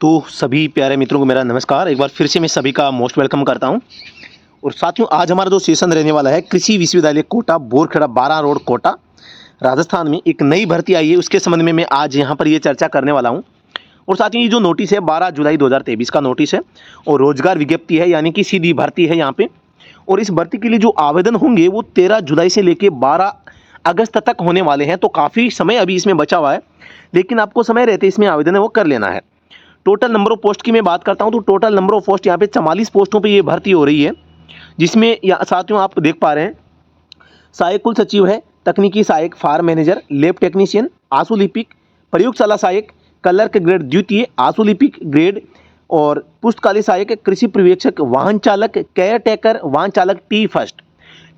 तो सभी प्यारे मित्रों को मेरा नमस्कार। एक बार फिर से मैं सभी का मोस्ट वेलकम करता हूं। और साथियों, आज हमारा जो सेशन रहने वाला है कृषि विश्वविद्यालय कोटा, बोरखेड़ा 12 रोड कोटा, राजस्थान में एक नई भर्ती आई है, उसके संबंध में मैं आज यहां पर ये चर्चा करने वाला हूं। और साथियों, ये जो नोटिस है 12 जुलाई 2023 का नोटिस है और रोजगार विज्ञप्ति है, यानी कि सीधी भर्ती है यहाँ पे। और इस भर्ती के लिए जो आवेदन होंगे वो 13 जुलाई से लेकर 12 अगस्त तक होने वाले हैं। तो काफ़ी समय अभी इसमें बचा हुआ है, लेकिन आपको समय रहते इसमें आवेदन है वो कर लेना है। टोटल नंबर ऑफ पोस्ट की मैं बात करता हूं तो टोटल नंबर ऑफ पोस्ट यहाँ पे 44 पोस्टों पे ये भर्ती हो रही है, जिसमें साथियों आप देख पा रहे हैं सहायक कुल सचिव है, तकनीकी सहायक, फार्म मैनेजर, लैब टेक्नीशियन, आशुलिपिक, प्रयोगशाला सहायक, क्लर्क ग्रेड द्वितीय, आशुलिपिक ग्रेड और पुस्तकालय सहायक, कृषि पर्यवेक्षक, वाहन चालक, केयर टेकर, वाहन चालक टी फर्स्ट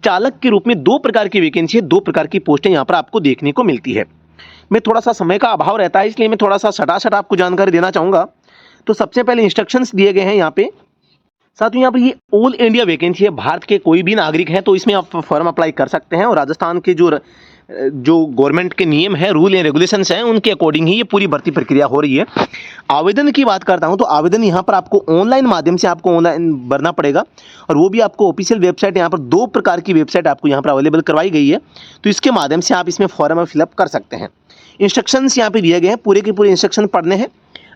चालक के रूप में 2 प्रकार की वैकेंसी है, 2 प्रकार की पोस्टें यहाँ पर आपको देखने को मिलती है। मैं थोड़ा सा समय का अभाव रहता है, इसलिए मैं थोड़ा सा सटासट आपको जानकारी देना चाहूँगा। तो सबसे पहले इंस्ट्रक्शंस दिए गए हैं यहाँ पे। साथियों, यहाँ पर ये ऑल इंडिया वैकेंसी है, भारत के कोई भी नागरिक हैं तो इसमें आप फॉर्म अप्लाई कर सकते हैं। और राजस्थान के जो गवर्नमेंट के नियम है, रूल एंड रेगुलेशंस हैं, उनके अकॉर्डिंग ही ये पूरी भर्ती प्रक्रिया हो रही है। आवेदन की बात करता हूं तो आवेदन यहाँ पर आपको ऑनलाइन माध्यम से आपको ऑनलाइन भरना पड़ेगा, और वो भी आपको ऑफिशियल वेबसाइट, यहाँ पर 2 प्रकार की वेबसाइट आपको यहाँ पर अवेलेबल करवाई गई है, तो इसके माध्यम से आप इसमें फॉर्म फिलअप कर सकते हैं। इंस्ट्रक्शंस यहाँ पे दिए गए हैं, पूरे के पूरे इंस्ट्रक्शन पढ़ने हैं।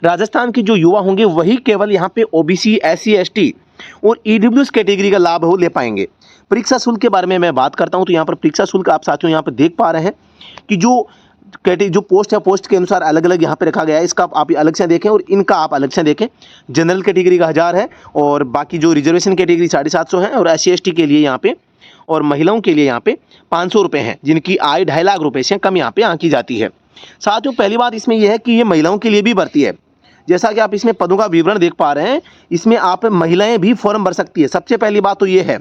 राजस्थान के जो युवा होंगे वही केवल यहाँ पे ओबीसी, एससी, एसटी और ईडब्ल्यूएस कैटेगरी का लाभ हो ले पाएंगे। परीक्षा शुल्क के बारे में मैं बात करता हूं तो यहाँ पर परीक्षा शुल्क आप साथियों यहाँ पर देख पा रहे हैं कि जो पोस्ट है, पोस्ट के अनुसार अलग अलग यहाँ पे रखा गया है। इसका आप अलग से देखें और इनका आप अलग से देखें। जनरल कैटेगरी का 1000 है, और बाकी जो रिजर्वेशन कैटेगरी 750 है, और एससी एसटी के लिए यहाँ पे और महिलाओं के लिए यहाँ पे 500 रुपये हैं, जिनकी आय 2.5 लाख रुपये से कम यहाँ पे आंकी जाती है। साथियों, पहली बात इसमें यह है कि ये महिलाओं के लिए भी भर्ती है। जैसा कि आप इसमें पदों का विवरण देख पा रहे हैं, इसमें आप महिलाएं भी फॉर्म भर सकती है। सबसे पहली बात तो ये है,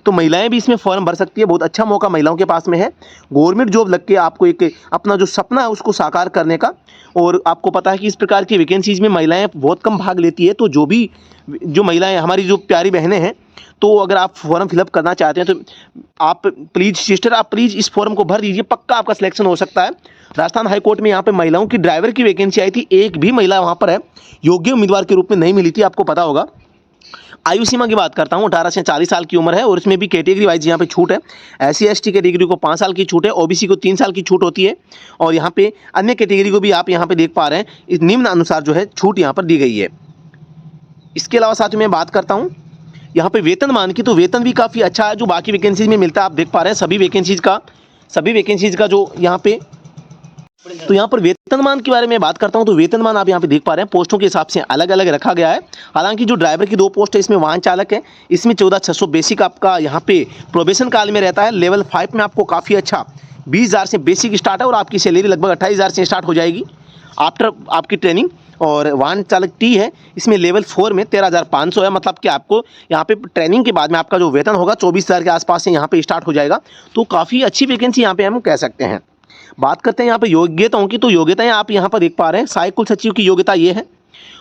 तो महिलाएं भी इसमें फॉर्म भर सकती है। बहुत अच्छा मौका महिलाओं के पास में है, गवर्नमेंट जॉब लग के आपको एक अपना जो सपना है उसको साकार करने का। और आपको पता है कि इस प्रकार की वैकेंसीज में महिलाएं बहुत कम भाग लेती है, तो जो महिलाएं हमारी जो प्यारी बहनें हैं, तो अगर आप फॉर्म फिलअप करना चाहते हैं तो आप प्लीज़ सिस्टर, आप प्लीज़ इस फॉर्म को भर दीजिए, पक्का आपका सिलेक्शन हो सकता है। राजस्थान हाईकोर्ट में यहाँ पे महिलाओं की ड्राइवर की वैकेंसी आई थी, एक भी महिला वहाँ पर है योग्य उम्मीदवार के रूप में नहीं मिली थी, आपको पता होगा। आयु सीमा की बात करता हूँ, 18 से 40 साल की उम्र है, और इसमें भी कैटेगरी वाइज यहाँ पे छूट है। एससी एसटी कैटेगरी को 5 साल की छूट है, ओबीसी को 3 साल की छूट होती है, और यहाँ पे अन्य कैटेगरी को भी आप यहाँ पे देख पा रहे हैं, इस निम्न अनुसार जो है छूट यहाँ पर दी गई है। इसके अलावा साथ में बात करता हूँ यहाँ पे वेतनमान की, तो वेतन भी काफ़ी अच्छा है जो बाकी वैकेंसीज में मिलता है। आप देख पा रहे हैं सभी वैकेंसीज का जो यहाँ पे, तो यहाँ पर वेतनमान के बारे में बात करता हूँ तो वेतनमान आप यहाँ पे देख पा रहे हैं पोस्टों के हिसाब से अलग अलग रखा गया है। हालांकि जो ड्राइवर की 2 पोस्ट है, इसमें वाहन चालक है, इसमें 14,600 बेसिक आपका यहाँ पे प्रोबेशन काल में रहता है। लेवल 5 में आपको काफ़ी अच्छा 20,000 से बेसिक स्टार्ट है, और आपकी सैलरी लगभग 28,000 से स्टार्ट हो जाएगी आफ्टर आपकी ट्रेनिंग। और वाहन चालक टी है, इसमें लेवल 4 में 13,500 है, मतलब कि आपको यहाँ पे ट्रेनिंग के बाद में आपका जो वेतन होगा 24,000 के आसपास से यहाँ पे स्टार्ट हो जाएगा। तो काफ़ी अच्छी वैकेंसी यहाँ पे हम कह सकते हैं। बात करते हैं यहाँ पे योग्यताओं की, तो योग्यताएं आप यहाँ पर देख पा रहे हैं। सहायक कुल सचिव की योग्यता ये है।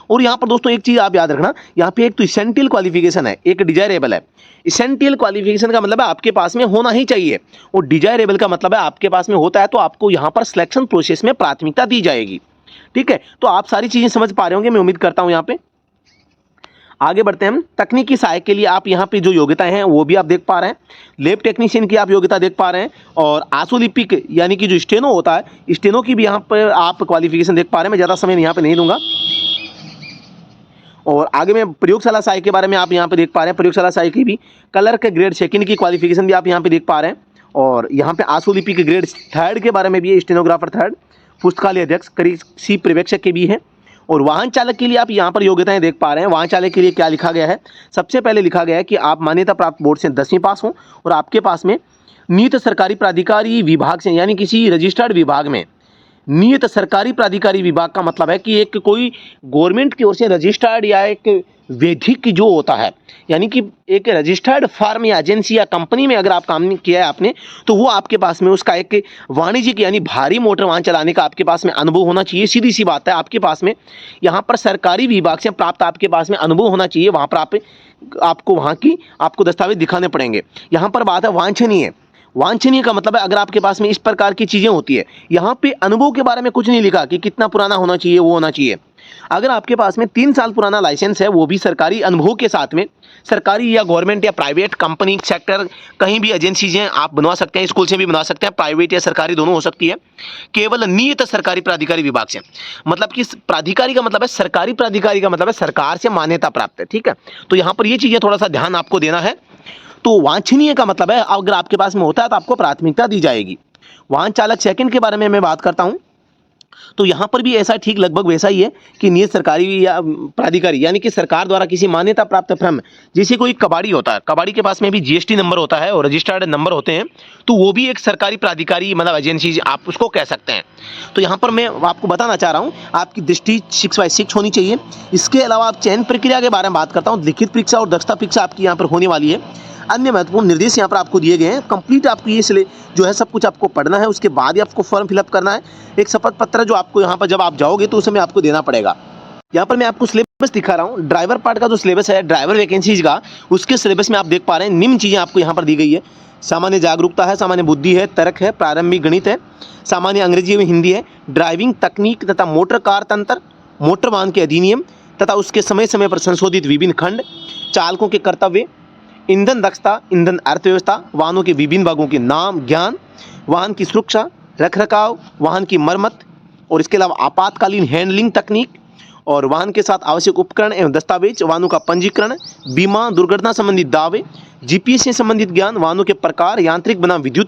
और यहाँ पर दोस्तों एक चीज़ आप याद रखना, यहाँ पे एक तो इसेंशियल क्वालिफिकेशन है, एक डिजायरेबल है। इसेंशियल क्वालिफिकेशन का मतलब है आपके पास में होना ही चाहिए, और डिजायरेबल का मतलब है आपके पास में होता है तो आपको यहाँ पर सिलेक्शन प्रोसेस में प्राथमिकता दी जाएगी। ठीक है, तो आप सारी चीज़ें समझ पा रहे होंगे, मैं उम्मीद करता हूँ। यहाँ पे आगे बढ़ते हैं हम। तकनीकी सहायक के लिए आप यहाँ पे जो योग्यताएं हैं वो भी आप देख पा रहे हैं। लैब टेक्नीशियन की आप योग्यता देख पा रहे हैं, और आशुलिपिक यानी कि जो स्टेनो होता है, स्टेनो की भी यहाँ पर आप क्वालिफिकेशन देख पा रहे हैं। मैं ज़्यादा समय यहाँ पे नहीं दूंगा। और आगे में प्रयोगशाला सहायक के बारे में आप यहाँ पे देख पा रहे हैं, प्रयोगशाला सहायक की भी क्लर्क ग्रेड 2 की क्वालिफिकेशन भी आप यहाँ पे देख पा रहे हैं। और यहाँ पे आशुलिपिक ग्रेड 3 के बारे में भी है, स्टेनोग्राफर 3, पुस्तकालय अध्यक्ष, कृषि पर्यवेक्षक के भी है। और वाहन चालक के लिए आप यहाँ पर योग्यताएं देख पा रहे हैं। वाहन चालक के लिए क्या लिखा गया है, सबसे पहले लिखा गया है कि आप मान्यता प्राप्त बोर्ड से 10वीं पास हो, और आपके पास में नियत सरकारी प्राधिकारी विभाग से, यानी किसी रजिस्टर्ड विभाग में, नियत सरकारी प्राधिकारी विभाग का मतलब है कि एक कोई गवर्नमेंट की ओर से रजिस्टर्ड या एक वैधिक जो होता है, यानी कि एक रजिस्टर्ड फार्म या एजेंसी या कंपनी में अगर आप काम किया है आपने, तो वो आपके पास में उसका एक वाणिज्यिक यानी भारी मोटर वाहन चलाने का आपके पास में अनुभव होना चाहिए। सीधी सी बात है, आपके पास में यहाँ पर सरकारी विभाग से प्राप्त आपके पास में अनुभव होना चाहिए। वहाँ पर आपको दस्तावेज दिखाने पड़ेंगे। यहाँ पर बात है वांछनीय। वांछनीय का मतलब है अगर आपके पास में इस प्रकार की चीज़ें होती है, यहाँ पे अनुभव के बारे में कुछ नहीं लिखा कि कितना पुराना होना चाहिए, वो होना चाहिए। अगर आपके पास में 3 साल पुराना लाइसेंस है, वो भी सरकारी अनुभव के साथ में, सरकारी या गवर्नमेंट या प्राइवेट कंपनी सेक्टर कहीं भी एजेंसीज हैं आप बनवा सकते हैं, स्कूल से भी बना सकते हैं, प्राइवेट या सरकारी दोनों हो सकती है, केवल नियत सरकारी प्राधिकारी विभाग से। मतलब कि प्राधिकारी का मतलब है सरकारी, प्राधिकारी का मतलब है सरकार से मान्यता प्राप्त है, ठीक है। तो यहाँ पर ये चीज़ें थोड़ा सा ध्यान आपको देना है। तो वांछनीय का मतलब है अगर आपके पास में होता है तो आपको प्राथमिकता दी जाएगी। वाहन चालक सेकंड के बारे में मैं बात करता हूं, तो यहां पर भी ऐसा ठीक लगभग वैसा ही है कि नियत सरकारी या प्राधिकारी यानी कि सरकार द्वारा किसी मान्यता प्राप्त फर्म, जैसे कोई कबाड़ी होता है, कबाड़ी के पास में भी जीएसटी नंबर होता है और रजिस्टर्ड नंबर होते हैं, तो वो भी एक सरकारी प्राधिकारी मतलब एजेंसी आप उसको कह सकते हैं। तो यहाँ पर मैं आपको बताना चाह रहा हूँ, आपकी दृष्टि 6/6 होनी चाहिए। इसके अलावा आप चयन प्रक्रिया के बारे में बात करता हूँ, लिखित परीक्षा और दक्षता परीक्षा आपकी यहाँ पर होने वाली है। अन्य महत्वपूर्ण निर्देश यहाँ पर आपको दिए गए हैं। कंप्लीट आपको ये जो है सब कुछ आपको पढ़ना है, उसके बाद ही आपको फॉर्म फिलअप करना है। एक शपथ पत्र जो आपको यहाँ पर जब आप जाओगे तो उस समय आपको देना पड़ेगा। यहाँ पर मैं आपको सिलेबस दिखा रहा हूँ, ड्राइवर पार्ट का जो सिलेबस है, ड्राइवर वैकेंसीज का, उसके सिलेबस में आप देख पा रहे हैं निम्न चीज़ें आपको यहाँ पर दी गई है। सामान्य जागरूकता है, सामान्य बुद्धि है, तर्क है, प्रारंभिक गणित है, सामान्य अंग्रेजी एवं हिंदी है, ड्राइविंग तकनीक तथा मोटर कार तंत्र, मोटर वाहन के अधिनियम तथा उसके समय समय पर संशोधित विभिन्न खंड, चालकों के कर्तव्य, ईंधन दक्षता, ईंधन अर्थव्यवस्था, वाहनों के विभिन्न भागों के नाम ज्ञान, वाहन की सुरक्षा, रखरखाव, वाहन की मरम्मत और इसके अलावा आपातकालीन हैंडलिंग तकनीक और वाहन के साथ आवश्यक उपकरण एवं दस्तावेज, वाहनों का पंजीकरण, बीमा, दुर्घटना संबंधित दावे, जीपीएस से संबंधित ज्ञान, वाहनों के प्रकार, यांत्रिक बनाम विद्युत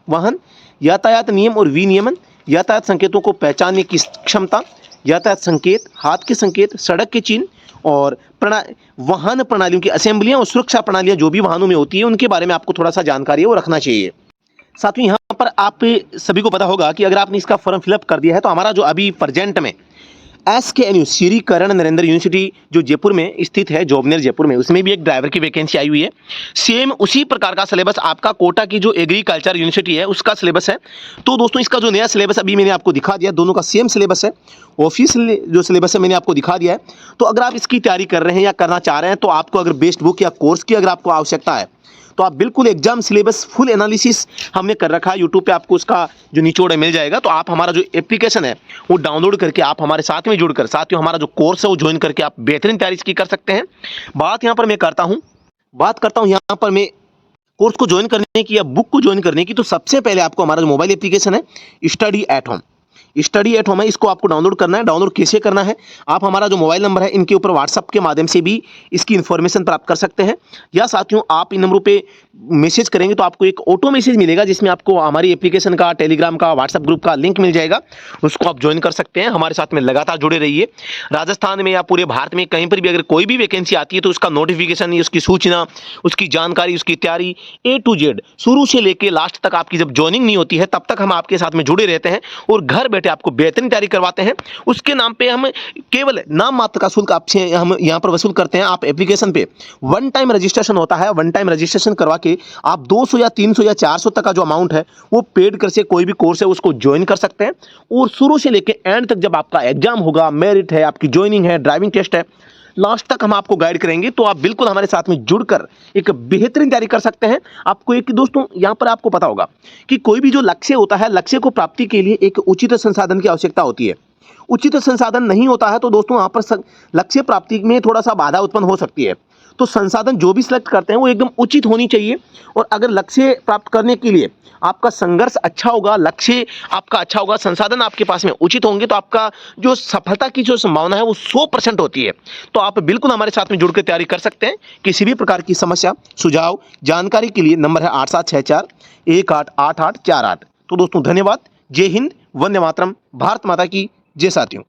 वाहन, यातायात नियम और विनियमन, यातायात संकेतों को पहचानने की क्षमता, यातायात संकेत, हाथ के संकेत, सड़क के चिन्ह और वाहन प्रणालियों की असेंबलियां और सुरक्षा प्रणालियां जो भी वाहनों में होती है उनके बारे में आपको थोड़ा सा जानकारी है वो रखना चाहिए। साथ ही यहाँ पर आप सभी को पता होगा कि अगर आपने इसका फॉर्म फिलअप कर दिया है तो हमारा जो अभी प्रेजेंट में SKNU श्री करण नरेंद्र यूनिवर्सिटी जो जयपुर में स्थित है, जॉबनेर जयपुर में, उसमें भी एक ड्राइवर की वैकेंसी आई हुई है। सेम उसी प्रकार का सिलेबस आपका कोटा की जो एग्रीकल्चर यूनिवर्सिटी है उसका सिलेबस है। तो दोस्तों इसका जो नया सिलेबस अभी मैंने आपको दिखा दिया, दोनों का सेम सिलेबस है, ऑफिशियल जो सिलेबस है मैंने आपको दिखा दिया है। तो अगर आप इसकी तैयारी कर रहे हैं या करना चाह रहे हैं तो आपको अगर बेस्ट बुक या कोर्स की अगर आपको आवश्यकता है तो आप बिल्कुल एग्जाम सिलेबस फुल एनालिसिस हमने कर रखा है, यूट्यूब पे आपको उसका जो निचोड़ है मिल जाएगा। तो आप हमारा जो एप्लीकेशन है वो डाउनलोड करके आप हमारे साथ में जुड़कर साथ ही हमारा जो कोर्स है वो ज्वाइन करके आप बेहतरीन तैयारी इसकी कर सकते हैं। बात यहाँ पर मैं करता हूँ यहाँ पर मैं कोर्स को ज्वाइन करने की या बुक को ज्वाइन करने की। तो सबसे पहले आपको हमारा जो मोबाइल एप्लीकेशन है स्टडी एट होम है, इसको आपको डाउनलोड करना है। डाउनलोड कैसे करना है, आप हमारा जो मोबाइल नंबर है इनके ऊपर व्हाट्सएप के माध्यम से भी इसकी इन्फॉर्मेशन प्राप्त कर सकते हैं, या साथियों आप इन नंबरों पे मैसेज करेंगे तो आपको एक ऑटो मैसेज मिलेगा जिसमें आपको हमारी एप्लीकेशन का, टेलीग्राम का, व्हाट्सएप ग्रुप का लिंक मिल जाएगा, उसको आप ज्वाइन कर सकते हैं। हमारे साथ में लगातार जुड़े रहिए। राजस्थान में या पूरे भारत में कहीं पर भी अगर कोई भी वैकेंसी आती है तो उसका नोटिफिकेशन, उसकी सूचना, उसकी जानकारी, उसकी तैयारी A to Z शुरू से लेकर लास्ट तक आपकी जब ज्वाइनिंग नहीं होती है तब तक हम आपके साथ में जुड़े रहते हैं और घर बैठे आपको बेहतरीन तैयारी करवाते हैं। उसके नाम पे हम केवल नाम मात्र का शुल्क आपसे हम यहाँ पर वसूल करते हैं। आप एप्लीकेशन पे वन टाइम रजिस्ट्रेशन होता है, वन टाइम रजिस्ट्रेशन करवा के आप 200 या 300 या 400 तक का जो अमाउंट है वो पेड कर से कोई भी कोर्स है उसको ज्वाइन कर सकते हैं। और शुरू से लेकर एंड तक जब आपका एग्जाम होगा, मेरिट है, आपकी ज्वाइनिंग है, ड्राइविंग टेस्ट है, लास्ट तक हम आपको गाइड करेंगे। तो आप बिल्कुल हमारे साथ में जुड़कर एक बेहतरीन तैयारी कर सकते हैं। आपको एक दोस्तों यहाँ पर आपको पता होगा कि कोई भी जो लक्ष्य होता है, लक्ष्य को प्राप्ति के लिए एक उचित संसाधन की आवश्यकता होती है। उचित संसाधन नहीं होता है तो दोस्तों यहाँ पर लक्ष्य प्राप्ति में थोड़ा सा बाधा उत्पन्न हो सकती है। तो संसाधन जो भी सिलेक्ट करते हैं वो एकदम उचित होनी चाहिए। और अगर लक्ष्य प्राप्त करने के लिए आपका संघर्ष अच्छा होगा, लक्ष्य आपका अच्छा होगा, संसाधन आपके पास में उचित होंगे तो आपका जो सफलता की जो संभावना है वो 100% होती है। तो आप बिल्कुल हमारे साथ में जुड़कर तैयारी कर सकते हैं। किसी भी प्रकार की समस्या, सुझाव, जानकारी के लिए नंबर है 8764188848। तो दोस्तों धन्यवाद। जय हिंद, वंदे मातरम, भारत माता की जय। साथियों।